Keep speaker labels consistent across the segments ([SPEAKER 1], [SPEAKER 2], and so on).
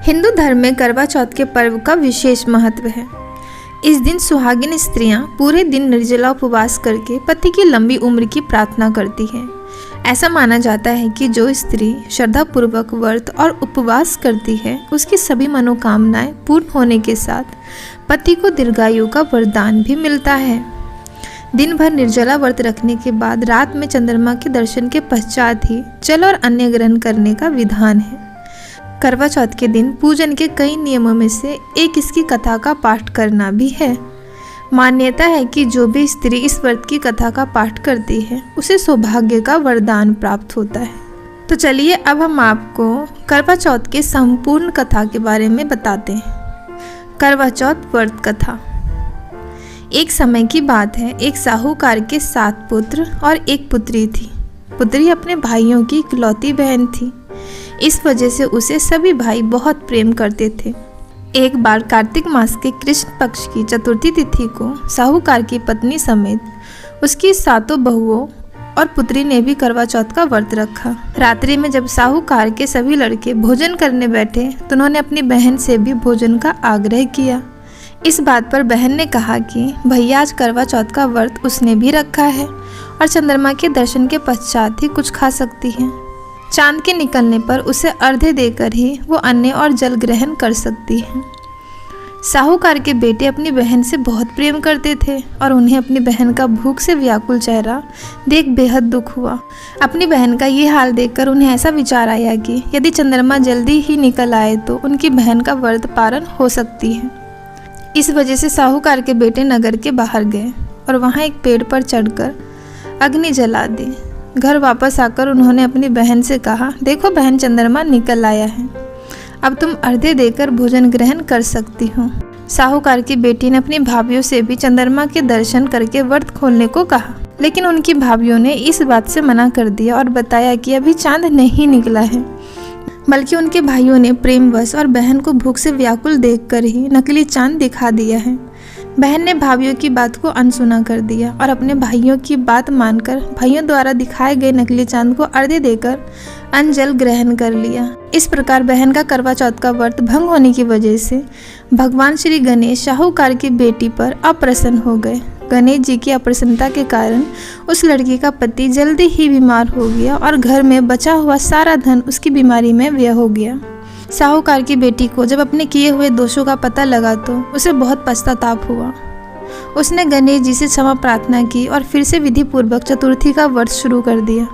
[SPEAKER 1] हिंदू धर्म में करवा चौथ के पर्व का विशेष महत्व है। इस दिन सुहागिन स्त्रियां पूरे दिन निर्जला उपवास करके पति की लंबी उम्र की प्रार्थना करती हैं। ऐसा माना जाता है कि जो स्त्री श्रद्धापूर्वक व्रत और उपवास करती है उसकी सभी मनोकामनाएं पूर्ण होने के साथ पति को दीर्घायु का वरदान भी मिलता है। दिन भर निर्जला व्रत रखने के बाद रात में चंद्रमा के दर्शन के पश्चात ही जल और अन्य ग्रहण करने का विधान है। करवा चौथ के दिन पूजन के कई नियमों में से एक इसकी कथा का पाठ करना भी है। मान्यता है कि जो भी स्त्री इस व्रत की कथा का पाठ करती है उसे सौभाग्य का वरदान प्राप्त होता है। तो चलिए अब हम आपको करवा चौथ के संपूर्ण कथा के बारे में बताते हैं। करवा चौथ व्रत कथा। एक समय की बात है, एक साहूकार के 7 पुत्र और एक पुत्री थी। पुत्री अपने भाइयों की इकलौती बहन थी। इस वजह से उसे सभी भाई बहुत प्रेम करते थे। एक बार कार्तिक मास के कृष्ण पक्ष की चतुर्थी तिथि को साहूकार की पत्नी समेत उसकी 7 बहुओं और पुत्री ने भी करवा चौथ का व्रत रखा। रात्रि में जब साहूकार के सभी लड़के भोजन करने बैठे तो उन्होंने अपनी बहन से भी भोजन का आग्रह किया। इस बात पर बहन ने कहा कि भैया आज करवा चौथ का व्रत उसने भी रखा है और चंद्रमा के दर्शन के पश्चात ही कुछ खा सकती है। चांद के निकलने पर उसे अर्घ्य देकर ही वो अन्न और जल ग्रहण कर सकती है। साहूकार के बेटे अपनी बहन से बहुत प्रेम करते थे और उन्हें अपनी बहन का भूख से व्याकुल चेहरा देख बेहद दुख हुआ। अपनी बहन का ये हाल देखकर उन्हें ऐसा विचार आया कि यदि चंद्रमा जल्दी ही निकल आए तो उनकी बहन का व्रत पारण हो सकती है। इस वजह से साहूकार के बेटे नगर के बाहर गए और वहाँ एक पेड़ पर चढ़कर अग्नि जला दी। घर वापस आकर उन्होंने अपनी बहन से कहा, देखो बहन, चंद्रमा निकल आया है, अब तुम अर्घ्य देकर भोजन ग्रहण कर सकती हो। साहूकार की बेटी ने अपनी भाभीयों से भी चंद्रमा के दर्शन करके व्रत खोलने को कहा, लेकिन उनकी भाभीयों ने इस बात से मना कर दिया और बताया कि अभी चांद नहीं निकला है। बल्कि उनके भाइयों ने प्रेमवश और बहन को भूख से व्याकुल देखकर ही नकली चांद दिखा दिया है। बहन ने भाइयों की बात को अनसुना कर दिया और अपने भाइयों की बात मानकर भाइयों द्वारा दिखाए गए नकली चांद को अर्घ्य देकर अन्न जल ग्रहण कर लिया। इस प्रकार बहन का करवा चौथ का व्रत भंग होने की वजह से भगवान श्री गणेश साहूकार की बेटी पर अप्रसन्न हो गए। गणेश जी की अप्रसन्नता के कारण उस लड़की का पति जल्दी ही बीमार हो गया और घर में बचा हुआ सारा धन उसकी बीमारी में व्यय हो गया। साहूकार की बेटी को जब अपने किए हुए दोषों का पता लगा तो उसे बहुत पश्चाताप हुआ। उसने गणेश जी से क्षमा प्रार्थना की और फिर से विधि पूर्वक चतुर्थी का व्रत शुरू कर दिया।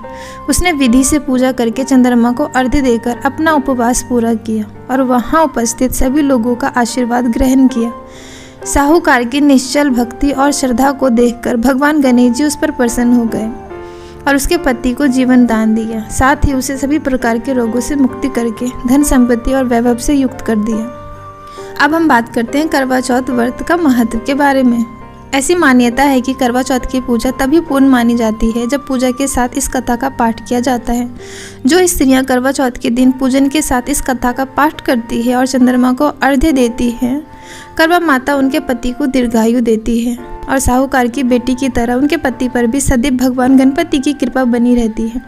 [SPEAKER 1] उसने विधि से पूजा करके चंद्रमा को अर्घ्य देकर अपना उपवास पूरा किया और वहां उपस्थित सभी लोगों का आशीर्वाद ग्रहण किया। साहूकार की निश्चल भक्ति और श्रद्धा को देखकर भगवान गणेश जी उस पर प्रसन्न हो गए और उसके पति को जीवन दान दिया। साथ ही उसे सभी प्रकार के रोगों से मुक्ति करके धन संपत्ति और वैभव से युक्त कर दिया। अब हम बात करते हैं करवा चौथ व्रत का महत्व के बारे में। ऐसी मान्यता है कि करवा चौथ की पूजा तभी पूर्ण मानी जाती है जब पूजा के साथ इस कथा का पाठ किया जाता है। जो स्त्रियां करवा चौथ के दिन पूजन के साथ इस कथा का पाठ करती है और चंद्रमा को अर्घ्य देती है, करवा माता उनके पति को दीर्घायु देती है और साहूकार की बेटी की तरह उनके पति पर भी सदैव भगवान गणपति की कृपा बनी रहती है।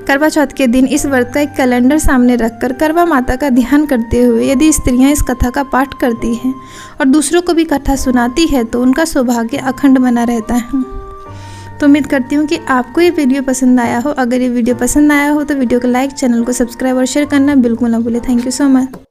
[SPEAKER 1] करवा चौथ के दिन इस व्रत का एक कैलेंडर सामने रखकर करवा माता का ध्यान करते हुए यदि स्त्रियां इस कथा का पाठ करती हैं और दूसरों को भी कथा सुनाती है तो उनका सौभाग्य अखंड बना रहता है। तो उम्मीद करती हूँ कि आपको ये वीडियो पसंद आया हो। अगर ये वीडियो पसंद आया हो तो वीडियो को लाइक, चैनल को सब्सक्राइब और शेयर करना बिल्कुल ना भूलें। Thank you so much.